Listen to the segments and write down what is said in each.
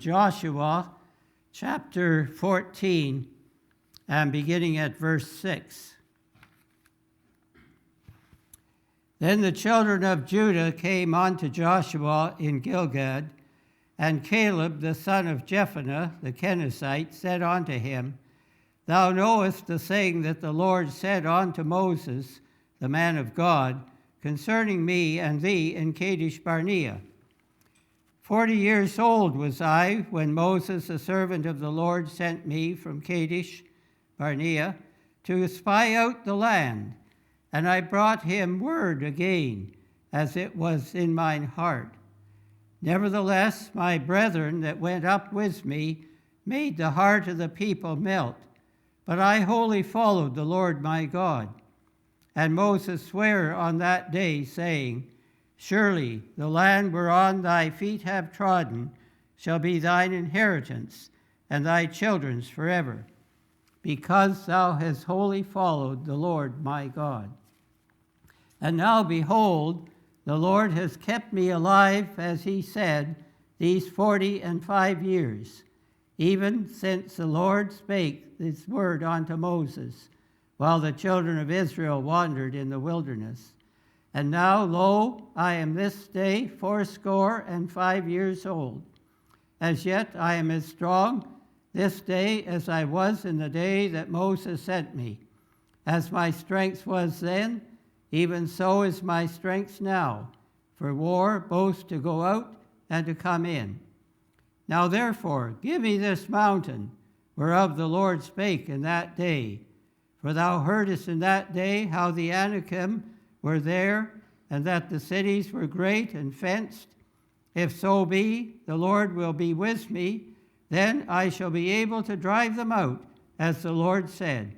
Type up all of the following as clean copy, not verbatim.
Joshua chapter 14 and beginning at verse 6. Then the children of Judah came unto Joshua in Gilgad, and Caleb the son of Jephunneh the Kenizzite said unto him, Thou knowest the saying that the Lord said unto Moses, the man of God, concerning me and thee in Kadesh Barnea. 40 years old was I when Moses, the servant of the Lord, sent me from Kadesh Barnea to spy out the land. And I brought him word again, as it was in mine heart. Nevertheless, my brethren that went up with me made the heart of the people melt. But I wholly followed the Lord my God. And Moses sware on that day, saying, Surely the land whereon thy feet have trodden shall be thine inheritance, and thy children's forever, because thou hast wholly followed the Lord my God. And now, behold, the Lord has kept me alive, as he said, these 45 years, even since the Lord spake this word unto Moses, while the children of Israel wandered in the wilderness. And now, lo, I am this day 85 years old. As yet I am as strong this day as I was in the day that Moses sent me. As my strength was then, even so is my strength now, for war both to go out and to come in. Now therefore, give me this mountain, whereof the Lord spake in that day. For thou heardest in that day how the Anakim were there, and that the cities were great and fenced. If so be the Lord will be with me, then I shall be able to drive them out, as the Lord said.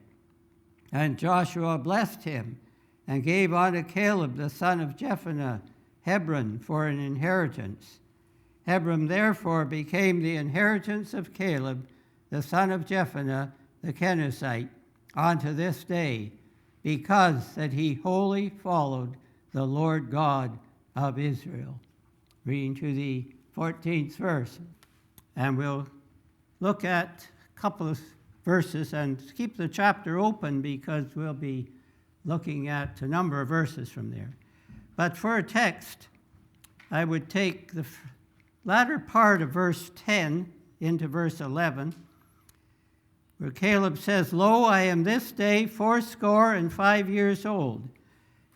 And Joshua blessed him, and gave unto Caleb the son of Jephunneh Hebron for an inheritance. Hebron therefore became the inheritance of Caleb the son of Jephunneh the Kenizzite unto this day, because that he wholly followed the Lord God of Israel. Reading to the 14th verse. And we'll look at a couple of verses and keep the chapter open because we'll be looking at a number of verses from there. But for a text, I would take the latter part of verse 10 into verse 11, where Caleb says, Lo, I am this day 85 years old,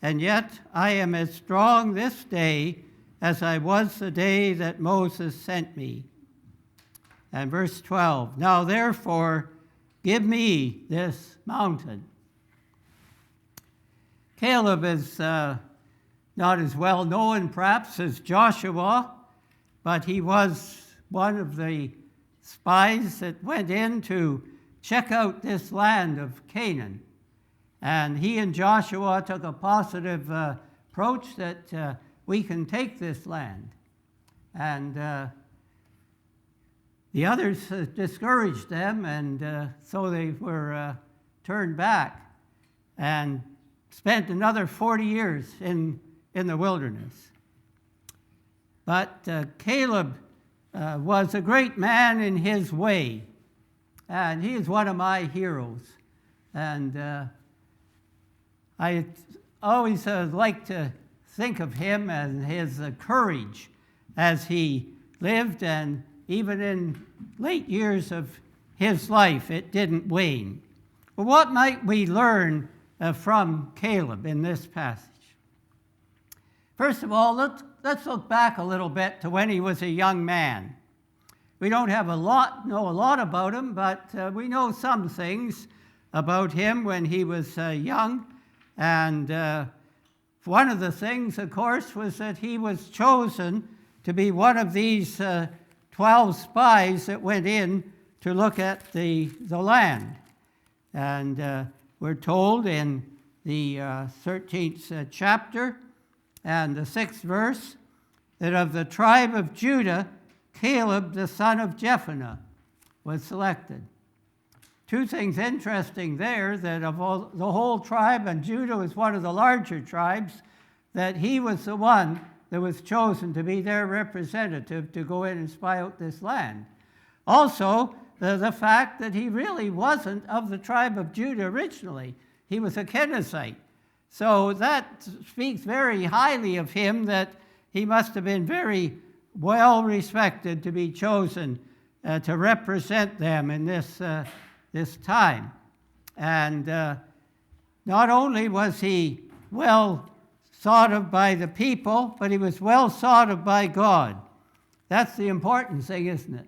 and yet I am as strong this day as I was the day that Moses sent me. And verse 12, Now therefore give me this mountain. Caleb is not as well known perhaps as Joshua, but he was one of the spies that went in to check out this land of Canaan. And he and Joshua took a positive approach that we can take this land. And the others discouraged them, and so they were turned back and spent another 40 years in the wilderness. But Caleb was a great man in his way, and he is one of my heroes. And I always like to think of him and his courage as he lived, and even in late years of his life, it didn't wane. But what might we learn from Caleb in this passage? First of all, let's look back a little bit to when he was a young man. We don't know a lot about him, but we know some things about him when he was young. And one of the things, of course, was that he was chosen to be one of these 12 spies that went in to look at the land. And we're told in the 13th chapter and the 6th verse that of the tribe of Judah, Caleb, the son of Jephunneh, was selected. Two things interesting there, that of all, the whole tribe, and Judah was one of the larger tribes, that he was the one that was chosen to be their representative to go in and spy out this land. Also, the fact that he really wasn't of the tribe of Judah originally. He was a Kenizzite. So that speaks very highly of him, that he must have been very well respected to be chosen to represent them in this time. And not only was he well thought of by the people, but he was well thought of by God. That's the important thing, isn't it?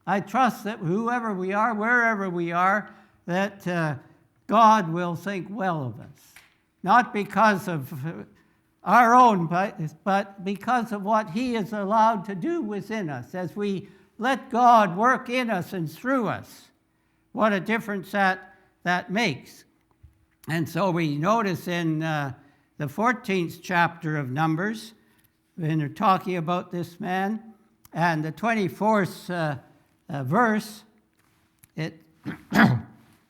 I trust that whoever we are, wherever we are, that God will think well of us. Not because of our own, but because of what he is allowed to do within us as we let God work in us and through us. What a difference that makes. And so we notice in the 14th chapter of Numbers, when they're talking about this man, and the 24th verse, it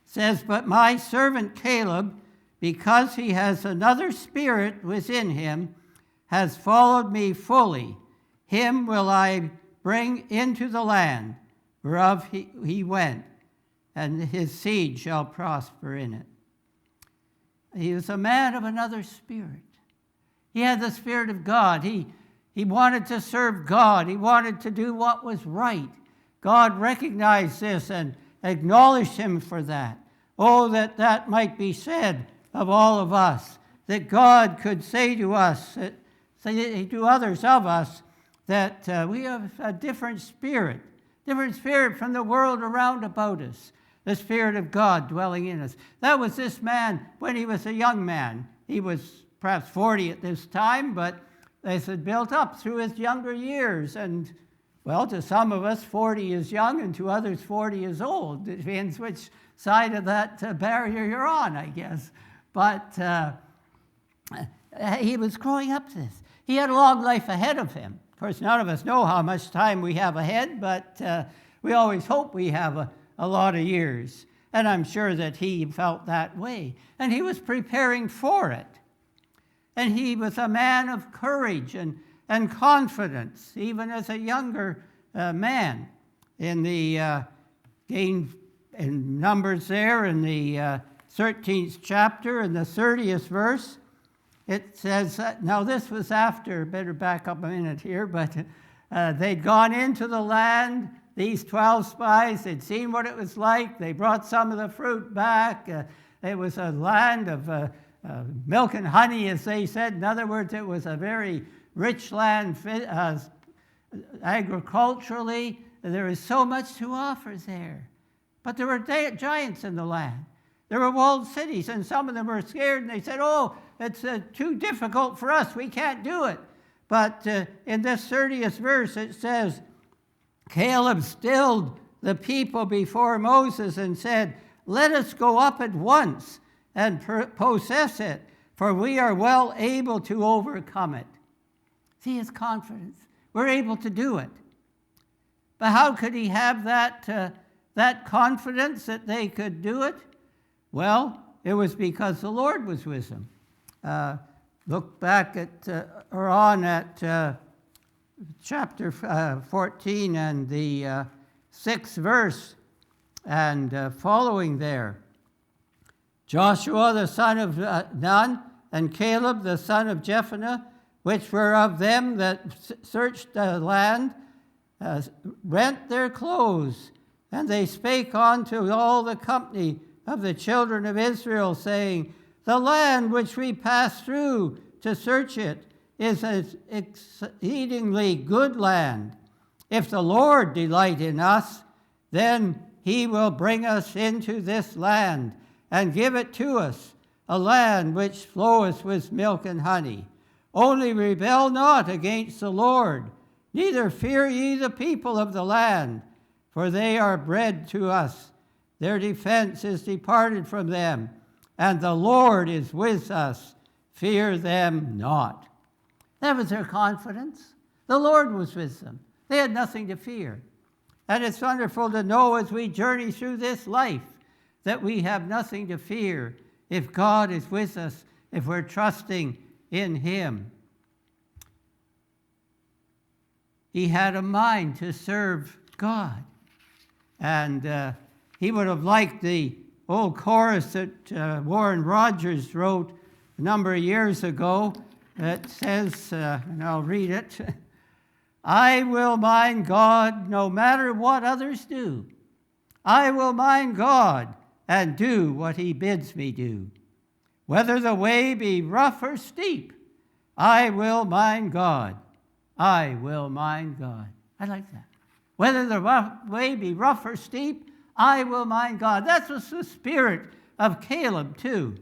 says, "But my servant Caleb, because he has another spirit within him, has followed me fully. Him will I bring into the land whereof he went, and his seed shall prosper in it." He was a man of another spirit. He had the Spirit of God. He wanted to serve God. He wanted to do what was right. God recognized this and acknowledged him for that. Oh, that might be said of all of us, that God could say to us, say to others of us, that we have a different spirit from the world around about us, the Spirit of God dwelling in us. That was this man when he was a young man. He was perhaps 40 at this time, but as it built up through his younger years. And, well, to some of us, 40 is young, and to others, 40 is old. It depends which side of that barrier you're on, I guess. But he was growing up to this. He had a long life ahead of him. Of course, none of us know how much time we have ahead, but we always hope we have a lot of years. And I'm sure that he felt that way. And he was preparing for it. And he was a man of courage and confidence, even as a younger man. In the in Numbers there, in the 13th chapter, in the 30th verse, it says, now this was after, better back up a minute here, but they'd gone into the land, these 12 spies, they'd seen what it was like, they brought some of the fruit back. It was a land of milk and honey, as they said. In other words, it was a very rich land agriculturally. There is so much to offer there. But there were giants in the land. There were walled cities, and some of them were scared, and they said, oh, it's too difficult for us. We can't do it. But in this 30th verse, it says, Caleb stilled the people before Moses and said, let us go up at once and possess it, for we are well able to overcome it. See his confidence. We're able to do it. But how could he have that confidence that they could do it? Well, it was because the Lord was with him. Look back at, or on at chapter 14 and the 6th verse and following there. Joshua the son of Nun and Caleb the son of Jephunneh, which were of them that searched the land, rent their clothes, and they spake unto all the company of the children of Israel, saying, the land which we passed through to search it is an exceedingly good land. If the Lord delight in us, then he will bring us into this land and give it to us, a land which floweth with milk and honey. Only rebel not against the Lord, neither fear ye the people of the land, for they are bread to us. Their defense is departed from them, and the Lord is with us. Fear them not. That was their confidence. The Lord was with them. They had nothing to fear. And it's wonderful to know as we journey through this life that we have nothing to fear if God is with us, if we're trusting in him. He had a mind to serve God. And he would have liked the old chorus that Warren Rogers wrote a number of years ago that says, and I'll read it, I will mind God no matter what others do. I will mind God and do what he bids me do. Whether the way be rough or steep, I will mind God. I will mind God. I like that. Whether the way be rough or steep, I will mind God. That was the spirit of Caleb, too,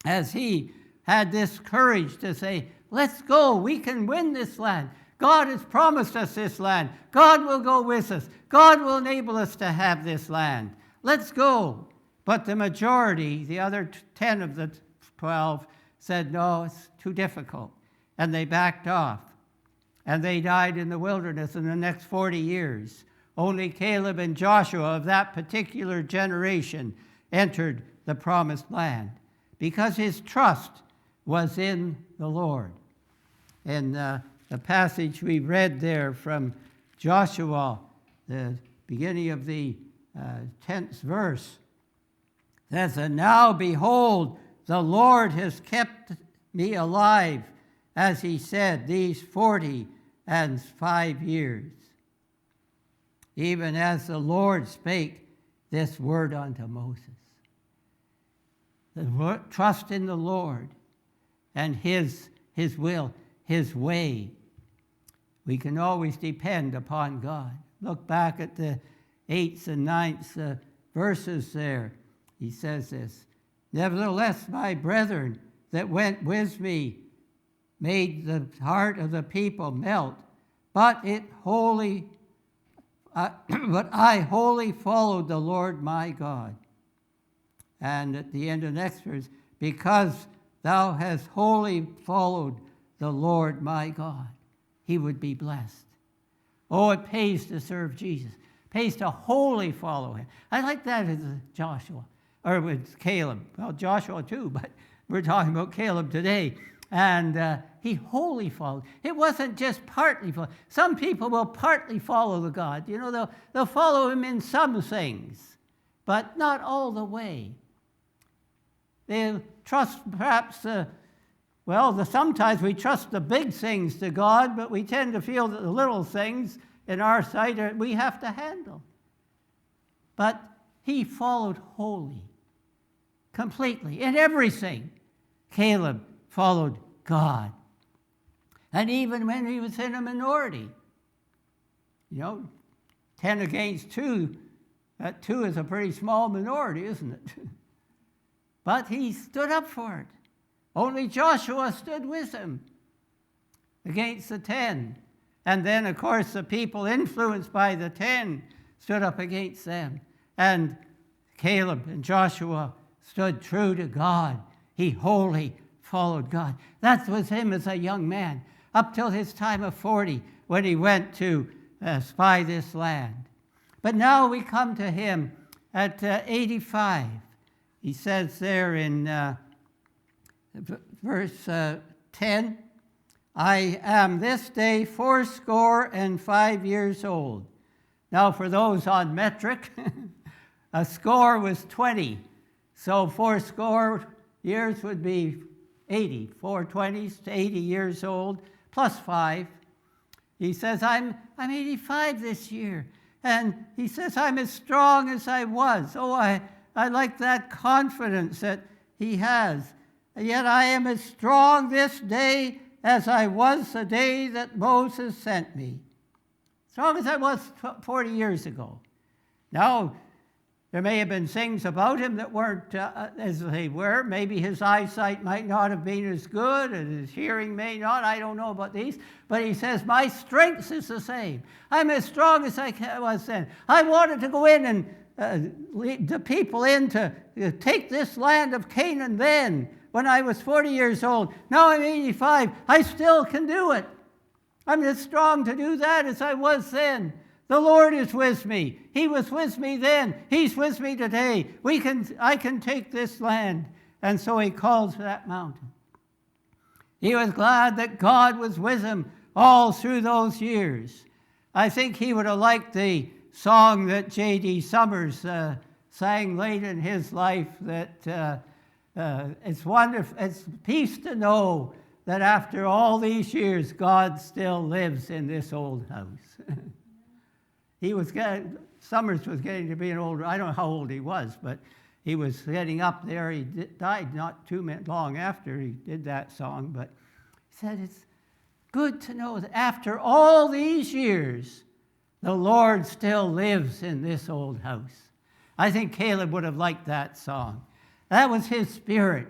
as he had this courage to say, let's go. We can win this land. God has promised us this land. God will go with us. God will enable us to have this land. Let's go. But the majority, the other 10 of the 12, said, no, it's too difficult. And they backed off. And they died in the wilderness in the next 40 years. Only Caleb and Joshua of that particular generation entered the promised land because his trust was in the Lord. And the passage we read there from Joshua, the beginning of the 10th verse, says, and now behold, the Lord has kept me alive, as he said, these 45 years, even as the Lord spake this word unto Moses. Trust in the Lord and his will, his way. We can always depend upon God. Look back at the 8th and 9th verses there. He says this, nevertheless, my brethren that went with me made the heart of the people melt, but I wholly followed the Lord my God. And at the end of the next verse, because thou hast wholly followed the Lord my God, he would be blessed. Oh, it pays to serve Jesus. It pays to wholly follow him. I like that as Joshua, or with Caleb. Well, Joshua too, but we're talking about Caleb today. And he wholly followed. It wasn't just partly follow. Some people will partly follow the God. You know, they'll follow him in some things, but not all the way. They'll trust perhaps, sometimes we trust the big things to God, but we tend to feel that the little things in our sight we have to handle. But he followed wholly, completely, in everything. Caleb followed God. And even when he was in a minority, 10 against 2, that 2 is a pretty small minority, isn't it? But he stood up for it. Only Joshua stood with him against the 10. And then, of course, the people influenced by the 10 stood up against them. And Caleb and Joshua stood true to God. He wholly followed God. That was him as a young man, up till his time of 40, when he went to spy this land. But now we come to him at 85. He says there in verse 10, I am this day 85 years old. Now for those on metric, a score was 20. So 80 years would be 80. 420s to 80 years old, plus 5. He says, I'm 85 this year. And he says, I'm as strong as I was. Oh, I like that confidence that he has. And yet I am as strong this day as I was the day that Moses sent me. Strong as I was 40 years ago. Now, there may have been things about him that weren't as they were. Maybe his eyesight might not have been as good, and his hearing may not. I don't know about these. But he says, my strength is the same. I'm as strong as I was then. I wanted to go in and lead the people in to take this land of Canaan then, when I was 40 years old. Now I'm 85. I still can do it. I'm as strong to do that as I was then. The Lord is with me. He was with me then. He's with me today. I can take this land. And so he calls that mountain. He was glad that God was with him all through those years. I think he would have liked the song that J.D. Summers sang late in his life that it's wonderful, it's peace to know that after all these years, God still lives in this old house. Summers was getting to be an older, I don't know how old he was, but he was getting up there. He died not too long after he did that song, but he said, it's good to know that after all these years, the Lord still lives in this old house. I think Caleb would have liked that song. That was his spirit.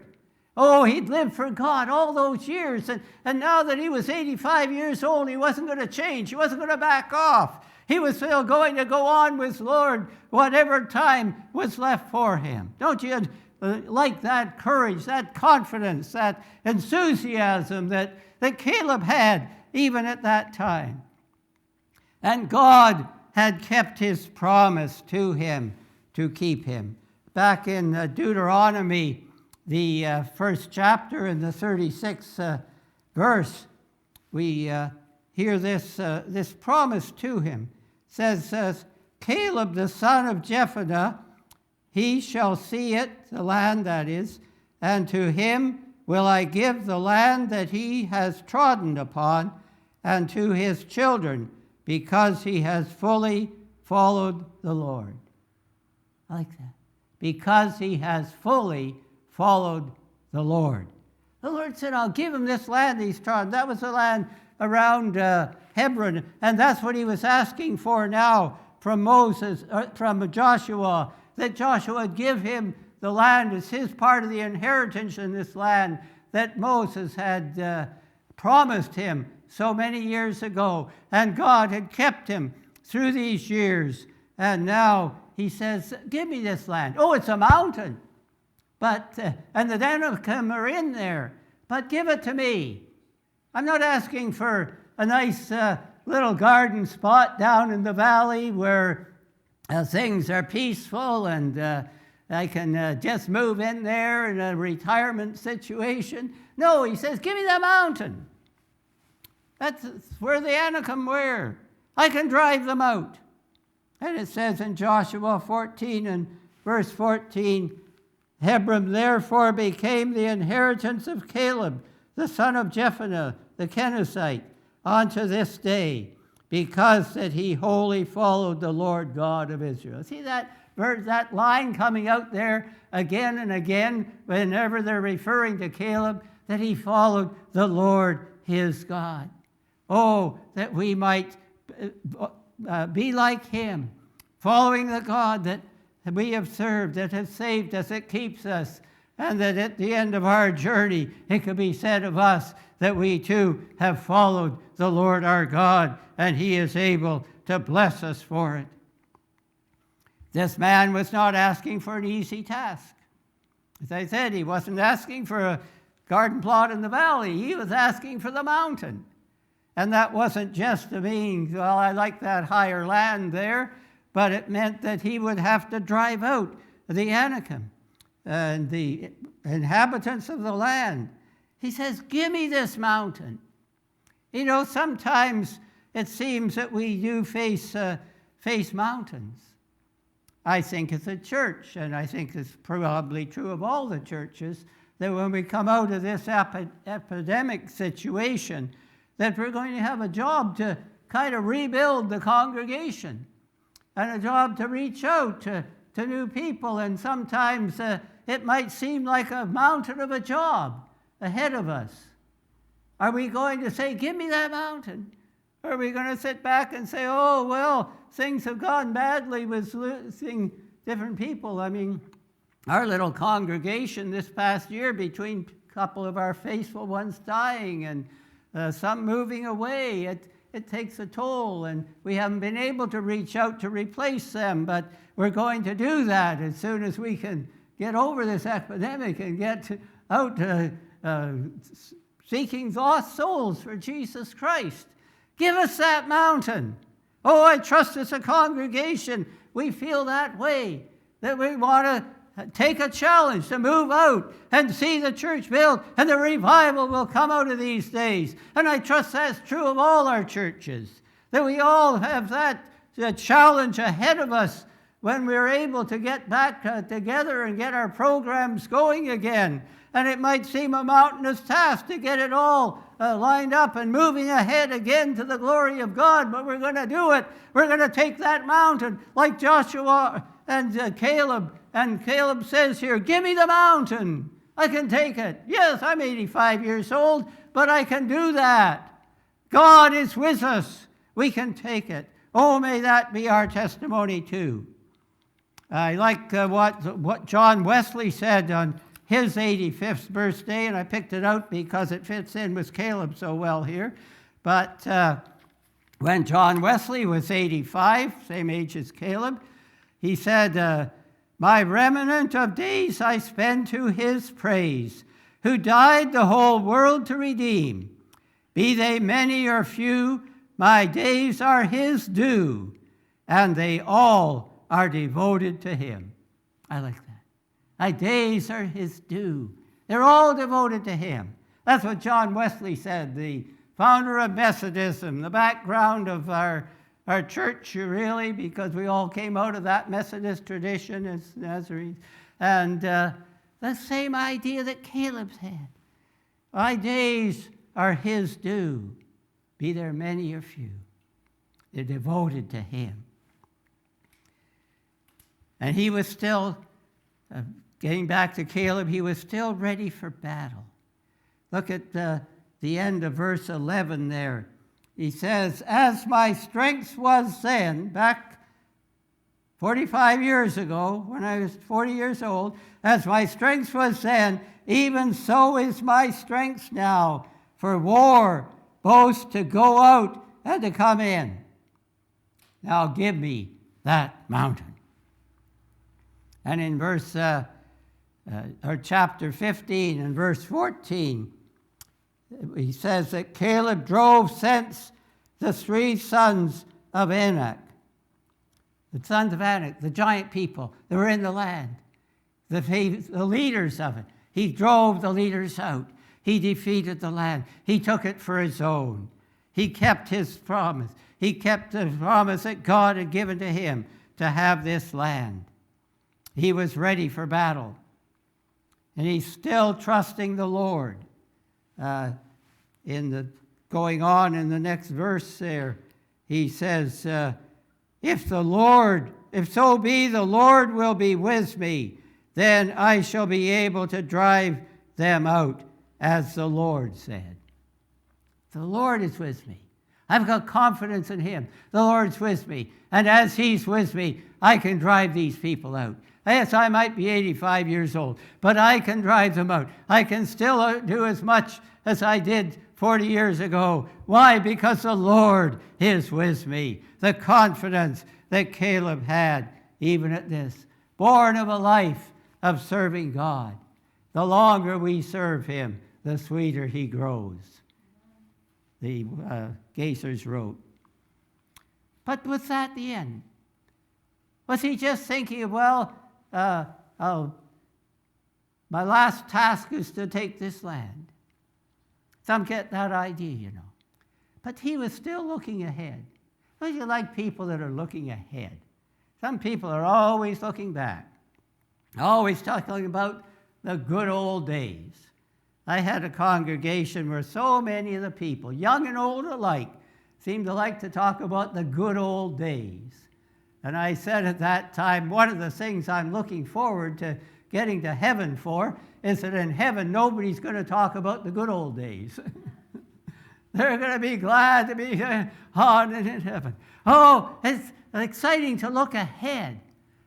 Oh, he'd lived for God all those years, and now that he was 85 years old, he wasn't going to change. He wasn't going to back off. He was still going to go on with Lord whatever time was left for him. Don't you like that courage, that confidence, that enthusiasm that Caleb had even at that time? And God had kept his promise to him to keep him. Back in Deuteronomy, the first chapter in the 36th verse, we hear this promise to him. It says, Caleb the son of Jephunneh, he shall see it, the land that is, and to him will I give the land that he has trodden upon, and to his children, because he has fully followed the Lord. I like that. Because he has fully followed the Lord. The Lord said, I'll give him this land he's trodden. That was the land around Hebron, and that's what he was asking for now from Joshua, that Joshua would give him the land as his part of the inheritance in this land that Moses had promised him so many years ago. And God had kept him through these years. And now he says, give me this land. Oh, it's a mountain. But and the Anakim are in there. But give it to me. I'm not asking for a nice little garden spot down in the valley where things are peaceful and I can just move in there in a retirement situation. No, he says, give me the mountain. That's where the Anakim were. I can drive them out. And it says in Joshua 14 and verse 14, Hebron therefore became the inheritance of Caleb, the son of Jephunneh, the Kenizzite, unto this day, because that he wholly followed the Lord God of Israel. See that verse, that line coming out there again and again whenever they're referring to Caleb, that he followed the Lord his God. Oh, that we might be like him, following the God that we have served, that has saved us, that keeps us, and that at the end of our journey, it could be said of us that we too have followed the Lord our God, and he is able to bless us for it. This man was not asking for an easy task. As I said, he wasn't asking for a garden plot in the valley. He was asking for the mountain. And that wasn't just to mean, well, I like that higher land there, but it meant that he would have to drive out the Anakim and the inhabitants of the land. He says, give me this mountain. You know, sometimes it seems that we do face mountains. I think as a church, and I think it's probably true of all the churches, that when we come out of this epidemic situation, that we're going to have a job to kind of rebuild the congregation and a job to reach out to new people. And sometimes it might seem like a mountain of a job ahead of us. Are we going to say, give me that mountain? Or are we going to sit back and say, oh, well, things have gone badly with losing different people? I mean, our little congregation this past year, between a couple of our faithful ones dying and some moving away, it takes a toll, and we haven't been able to reach out to replace them, but we're going to do that as soon as we can get over this epidemic and get out seeking lost souls for Jesus Christ. Give us that mountain. Oh, I trust as a congregation we feel that way, that we want to take a challenge to move out and see the church built, and the revival will come out of these days. And I trust that's true of all our churches, that we all have that a challenge ahead of us when we're able to get back together and get our programs going again. And it might seem a mountainous task to get it all lined up and moving ahead again to the glory of God, but we're going to do it. We're going to take that mountain like Joshua and Caleb. And Caleb says here, give me the mountain. I can take it. Yes, I'm 85 years old, but I can do that. God is with us. We can take it. Oh, may that be our testimony too. I like what John Wesley said on his 85th birthday, and I picked it out because it fits in with Caleb so well here. But when John Wesley was 85, same age as Caleb, he said, my remnant of days I spend to his praise, who died the whole world to redeem. Be they many or few, my days are his due, and they all are devoted to him. I like that. My days are his due. They're all devoted to him. That's what John Wesley said, the founder of Methodism, the background of our church, really, because we all came out of that Methodist tradition as Nazarenes. And the same idea that Caleb's had. My days are his due, be there many or few. They're devoted to him. And he was still, getting back to Caleb, he was still ready for battle. Look at the end of verse 11 there. He says, as my strength was then, back 45 years ago, when I was 40 years old, as my strength was then, even so is my strength now, for war, both to go out and to come in. Now give me that mountain. And in chapter 15 and verse 14, he says that Caleb drove thence the three sons of Anak. The sons of Anak, the giant people that were in the land, the leaders of it. He drove the leaders out. He defeated the land. He took it for his own. He kept his promise. He kept the promise that God had given to him to have this land. He was ready for battle. And he's still trusting the Lord. Going on in the next verse there, he says, if so be the Lord will be with me, then I shall be able to drive them out, as the Lord said. The Lord is with me. I've got confidence in him. The Lord's with me. And as he's with me, I can drive these people out. Yes, I might be 85 years old, but I can drive them out. I can still do as much as I did 40 years ago. Why? Because the Lord is with me. The confidence that Caleb had, even at this, born of a life of serving God. The longer we serve him, the sweeter he grows. The Geisers wrote. But was that the end? Was he just thinking, well, my last task is to take this land? Some get that idea, you know. But he was still looking ahead. Don't you like people that are looking ahead? Some people are always looking back, always talking about the good old days. I had a congregation where so many of the people, young and old alike, seemed to like to talk about the good old days. And I said at that time, one of the things I'm looking forward to getting to heaven for is that in heaven, nobody's going to talk about the good old days. They're going to be glad to be on in heaven. Oh, it's exciting to look ahead.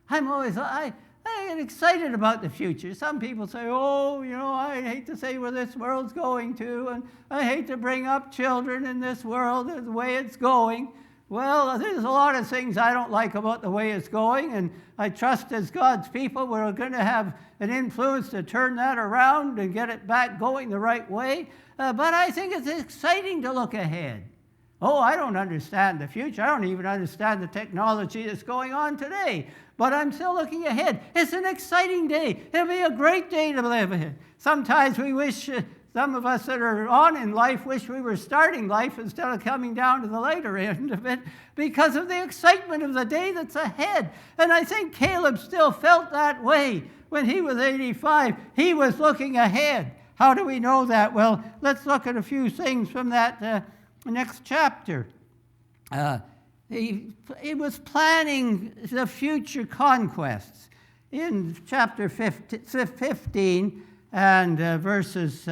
I get excited about the future. Some people say, oh, you know, I hate to say where this world's going to, and I hate to bring up children in this world the way it's going. Well, there's a lot of things I don't like about the way it's going, and I trust as God's people we're going to have an influence to turn that around and get it back going the right way. But I think it's exciting to look ahead. Oh, I don't understand the future. I don't even understand the technology that's going on today. But I'm still looking ahead. It's an exciting day. It'll be a great day to live in. Sometimes we wish some of us that are on in life wish we were starting life instead of coming down to the later end of it because of the excitement of the day that's ahead. And I think Caleb still felt that way when he was 85. He was looking ahead. How do we know that? Well, let's look at a few things from that next chapter. He was planning the future conquests. In chapter 15 and verses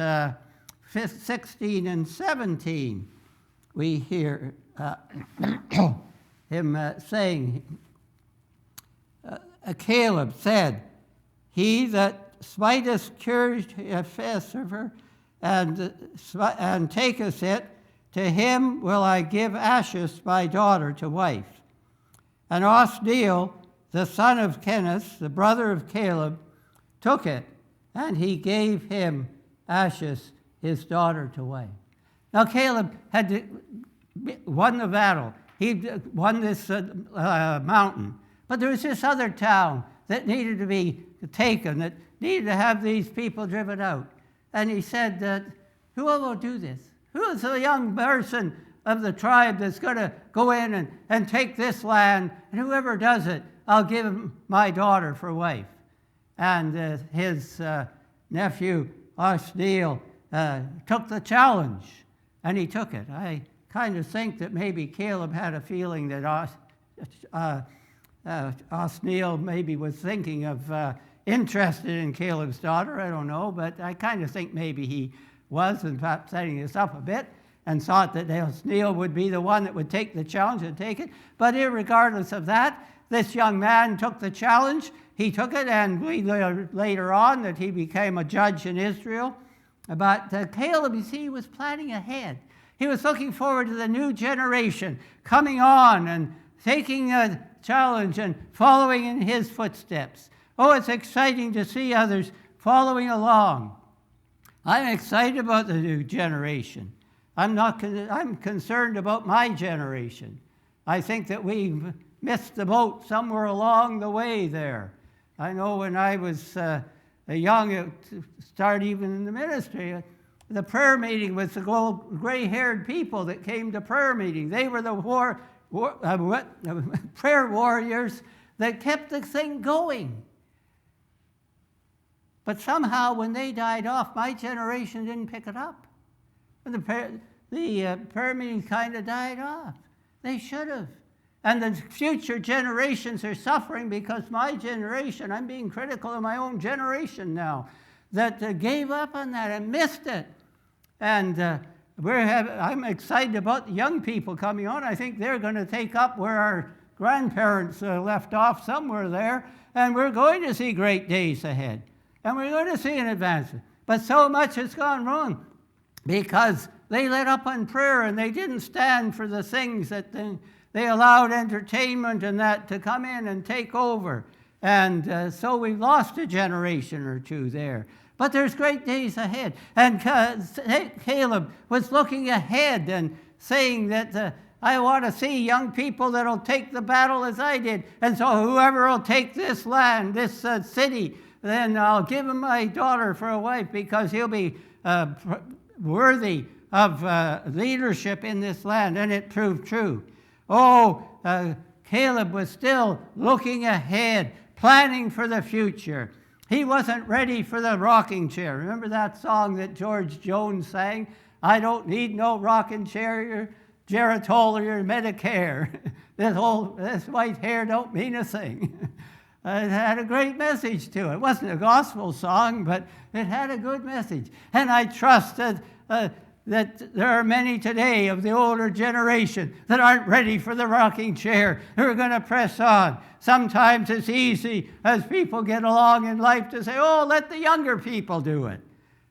16 and 17, we hear him saying, Caleb said, "He that smiteth Kirjath and taketh it, to him will I give Ashus my daughter to wife." And Othniel, the son of Kenaz, the brother of Caleb, took it, and he gave him Ashus, his daughter, to wife. Now Caleb had won the battle. He won this mountain. But there was this other town that needed to be taken, that needed to have these people driven out. And he said that, who will do this? Who is the young person of the tribe that's going to go in and take this land? And whoever does it, I'll give him my daughter for wife. And his nephew, Othniel, took the challenge, and he took it. I kind of think that maybe Caleb had a feeling that Othniel maybe was thinking of interested in Caleb's daughter. I don't know, but I kind of think maybe he was, in fact, setting this up a bit and thought that Othniel would be the one that would take the challenge and take it. But regardless of that, this young man took the challenge. He took it, and we learned later on that he became a judge in Israel. But Caleb, you see, was planning ahead. He was looking forward to the new generation coming on and taking a challenge and following in his footsteps. Oh, it's exciting to see others following along. I'm excited about the new generation. I'm concerned about my generation. I think that we've missed the boat somewhere along the way there. I know when I was young, start even in the ministry, the prayer meeting was the gray-haired people that came to prayer meeting. They were the prayer warriors that kept the thing going. But somehow, when they died off, my generation didn't pick it up. And the prayer meeting kind of died off. They should have. And the future generations are suffering because my generation, I'm being critical of my own generation now, that gave up on that and missed it. And I'm excited about the young people coming on. I think they're going to take up where our grandparents left off somewhere there, and we're going to see great days ahead. And we're going to see an advancement. But so much has gone wrong because they let up on prayer and they didn't stand for the things that they allowed entertainment and that to come in and take over. And so we lost a generation or two there. But there's great days ahead. And Caleb was looking ahead and saying that I want to see young people that will take the battle as I did. And so whoever will take this land, this city, then I'll give him my daughter for a wife because he'll be worthy of leadership in this land. And it proved true. Caleb was still looking ahead, planning for the future. He wasn't ready for the rocking chair. Remember that song that George Jones sang? I don't need no rocking chair, Geritol or your Medicare. This white hair don't mean a thing. It had a great message to it. It wasn't a gospel song, but it had a good message. And I trust that there are many today of the older generation that aren't ready for the rocking chair, who are going to press on. Sometimes it's easy as people get along in life to say, let the younger people do it.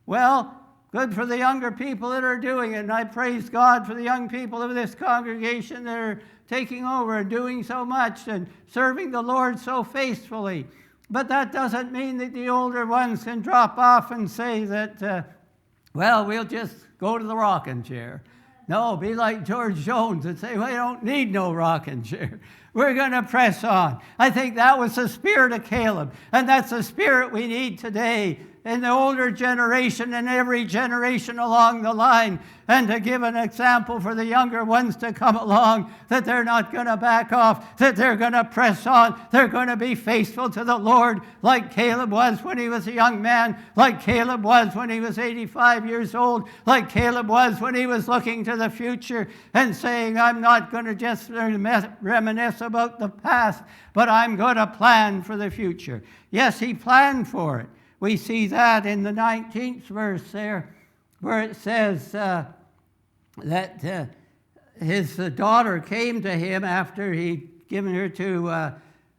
Well, good for the younger people that are doing it, and I praise God for the young people of this congregation that are taking over and doing so much and serving the Lord so faithfully. But that doesn't mean that the older ones can drop off and say that, we'll just go to the rocking chair. No, be like George Jones and say, we don't need no rocking chair. We're going to press on. I think that was the spirit of Caleb, and that's the spirit we need today in the older generation and every generation along the line, and to give an example for the younger ones to come along, that they're not going to back off, that they're going to press on, they're going to be faithful to the Lord like Caleb was when he was a young man, like Caleb was when he was 85 years old, like Caleb was when he was looking to the future and saying, I'm not going to just reminisce about the past, but I'm going to plan for the future. Yes, he planned for it. We see that in the 19th verse there, where it says that his daughter came to him after he'd given her to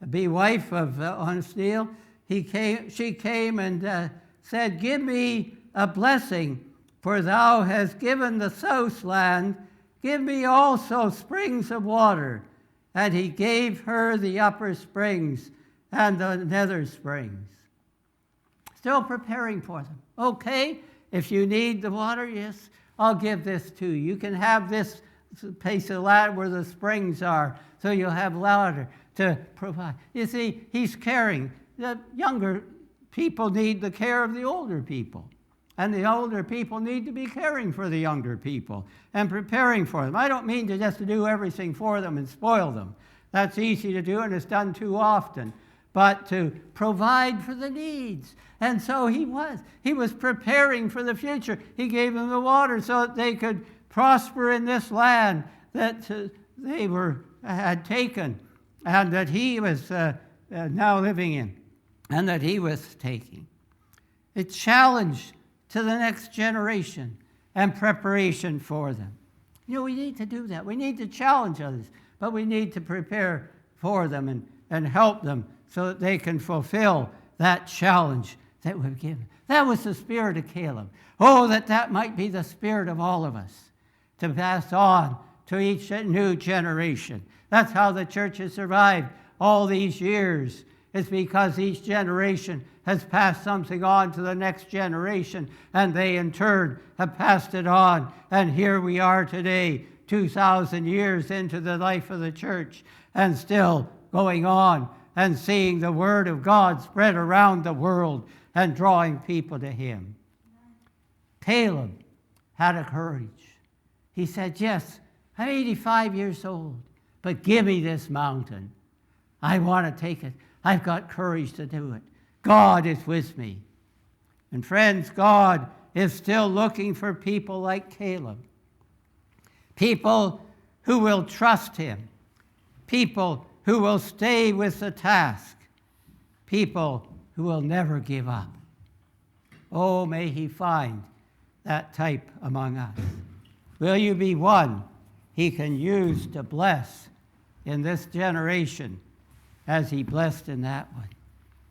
be wife of Othniel. She came and said, give me a blessing, for thou hast given the south land. Give me also springs of water. And he gave her the upper springs and the nether springs. Still preparing for them. Okay, if you need the water, yes, I'll give this to you. You can have this piece of land where the springs are, so you'll have water to provide. You see, he's caring. The younger people need the care of the older people. And the older people need to be caring for the younger people and preparing for them. I don't mean to just do everything for them and spoil them. That's easy to do, and it's done too often. But to provide for the needs. And so he was preparing for the future. He gave them the water so that they could prosper in this land that they had taken, and that he was now living in, and that he was taking. A challenge to the next generation and preparation for them. You know, we need to do that. We need to challenge others, but we need to prepare for them and help them so that they can fulfill that challenge that we've given. That was the spirit of Caleb. Oh, that might be the spirit of all of us, to pass on to each new generation. That's how the church has survived all these years. It's because each generation has passed something on to the next generation, and they in turn have passed it on. And here we are today, 2,000 years into the life of the church, and still going on and seeing the word of God spread around the world and drawing people to him. Caleb had a courage. He said, yes, I'm 85 years old, but give me this mountain. I want to take it. I've got courage to do it. God is with me. And friends, God is still looking for people like Caleb. People who will trust him. People who will stay with the task. People who will never give up. Oh, may he find that type among us. Will you be one he can use to bless in this generation as he blessed in that one?